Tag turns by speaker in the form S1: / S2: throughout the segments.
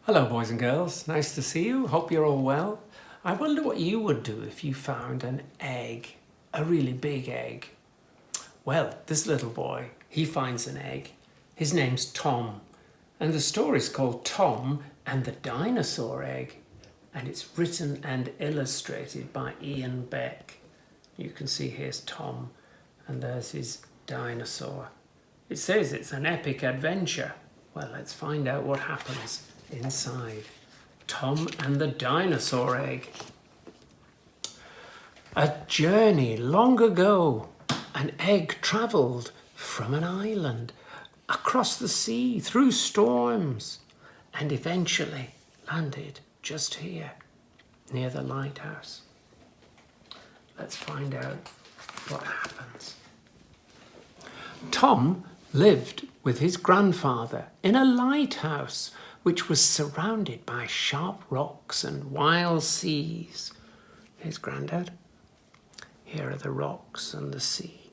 S1: Hello boys and girls, nice to see you, hope you're all well. I wonder what you would do if you found an egg, a really big egg. Well, this little boy, he finds an egg. His name's Tom, and the story's called Tom and the Dinosaur Egg, and it's written and illustrated by Ian Beck. You can see here's Tom, and there's his dinosaur. It says it's an epic adventure. Well, let's find out what happens inside. Tom and the Dinosaur Egg. A journey long ago, an egg travelled from an island across the sea through storms and eventually landed just here near the lighthouse. Let's find out what happens. Tom lived with his grandfather in a lighthouse which was surrounded by sharp rocks and wild seas. Here's Grandad. Here are the rocks and the sea.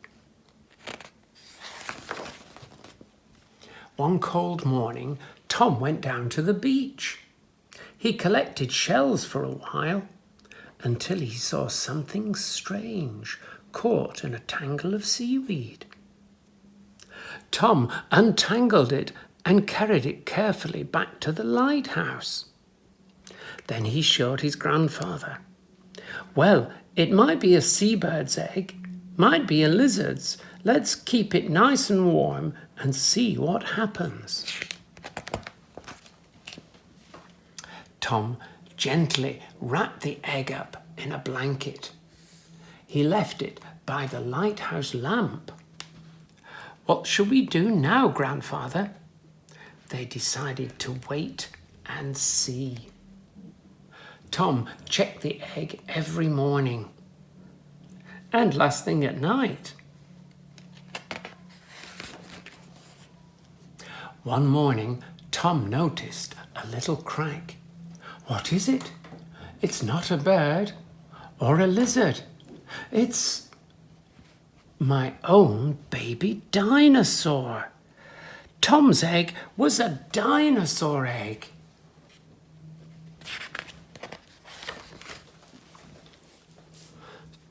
S1: One cold morning, Tom went down to the beach. He collected shells for a while until he saw something strange caught in a tangle of seaweed. Tom untangled it and carried it carefully back to the lighthouse. Then he showed his grandfather. Well, it might be a seabird's egg, might be a lizard's. Let's keep it nice and warm and see what happens. Tom gently wrapped the egg up in a blanket. He left it by the lighthouse lamp. What shall we do now, Grandfather? They decided to wait and see. Tom checked the egg every morning and last thing at night. One morning, Tom noticed a little crack. What is it? It's not a bird or a lizard. It's my own baby dinosaur. Tom's egg was a dinosaur egg.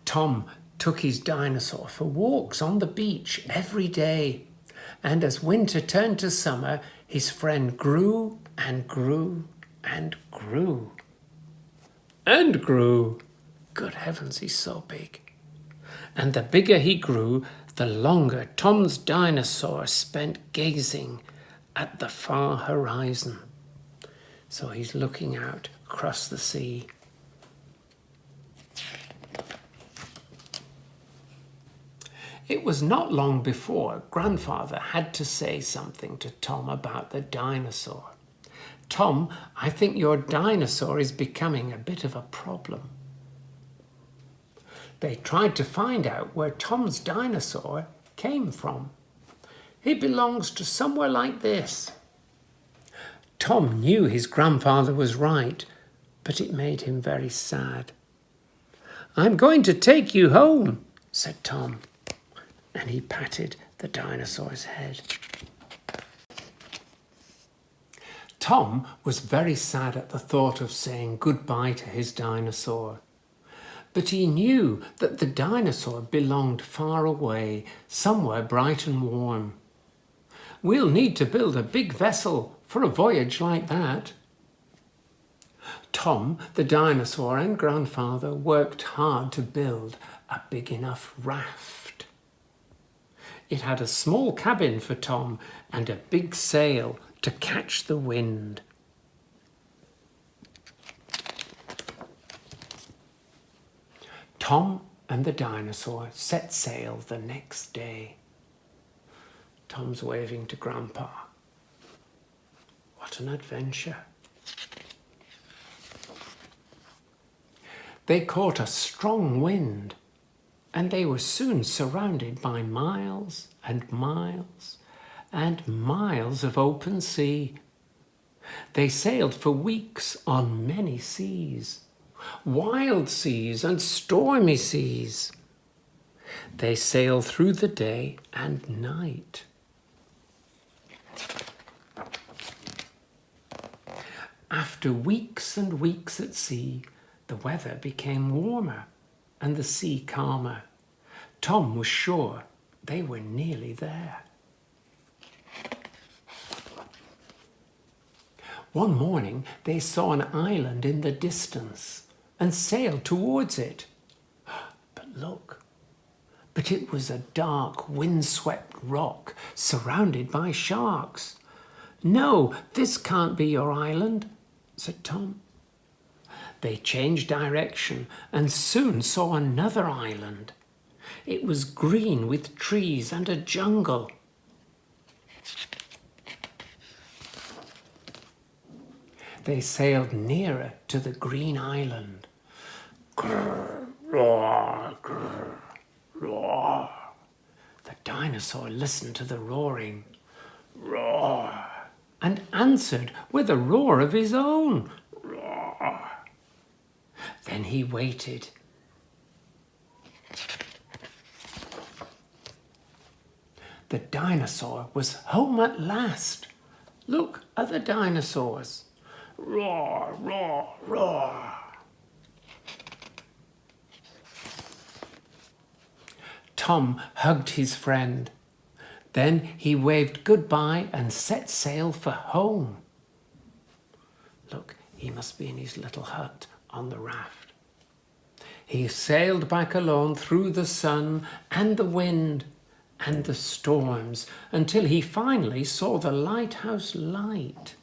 S1: Tom took his dinosaur for walks on the beach every day, and as winter turned to summer, his friend grew and grew and grew. And grew. Good heavens, he's so big. And the bigger he grew, the longer Tom's dinosaur spent gazing at the far horizon. So he's looking out across the sea. It was not long before Grandfather had to say something to Tom about the dinosaur. Tom, I think your dinosaur is becoming a bit of a problem. They tried to find out where Tom's dinosaur came from. He belongs to somewhere like this. Tom knew his grandfather was right, but it made him very sad. I'm going to take you home, said Tom, and he patted the dinosaur's head. Tom was very sad at the thought of saying goodbye to his dinosaur. But he knew that the dinosaur belonged far away, somewhere bright and warm. We'll need to build a big vessel for a voyage like that. Tom, the dinosaur, and Grandfather worked hard to build a big enough raft. It had a small cabin for Tom and a big sail to catch the wind. Tom and the dinosaur set sail the next day. Tom's waving to Grandpa. What an adventure. They caught a strong wind, and they were soon surrounded by miles and miles and miles of open sea. They sailed for weeks on many seas. Wild seas and stormy seas. They sail through the day and night. After weeks and weeks at sea, the weather became warmer and the sea calmer. Tom was sure they were nearly there. One morning they saw an island in the distance and sailed towards it. But look, it was a dark, windswept rock surrounded by sharks. "No, this can't be your island," said Tom. They changed direction and soon saw another island. It was green with trees and a jungle. They sailed nearer to the green island. Grrr, roar, grrr, roar. The dinosaur listened to the roaring. Roar. And answered with a roar of his own. Roar. Then he waited. The dinosaur was home at last. Look at the dinosaurs. Roar, roar, roar. Tom hugged his friend. Then he waved goodbye and set sail for home. Look, he must be in his little hut on the raft. He sailed back alone through the sun and the wind and the storms until he finally saw the lighthouse light.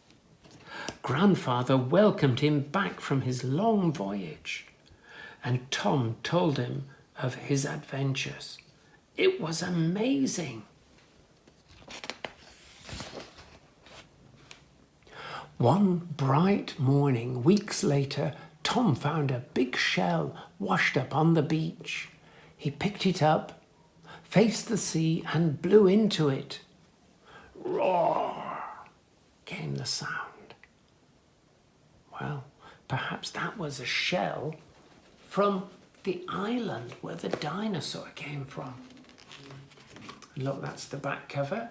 S1: Grandfather welcomed him back from his long voyage, and Tom told him of his adventures. It was amazing. One bright morning, weeks later, Tom found a big shell washed up on the beach. He picked it up, faced the sea, and blew into it. Roar came the sound. Well, perhaps that was a shell from the island where the dinosaur came from. Look, that's the back cover.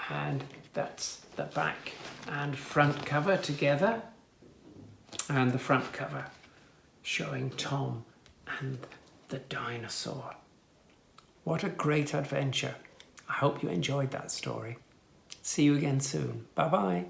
S1: And that's the back and front cover together. And the front cover showing Tom and the dinosaur. What a great adventure. I hope you enjoyed that story. See you again soon. Bye-bye.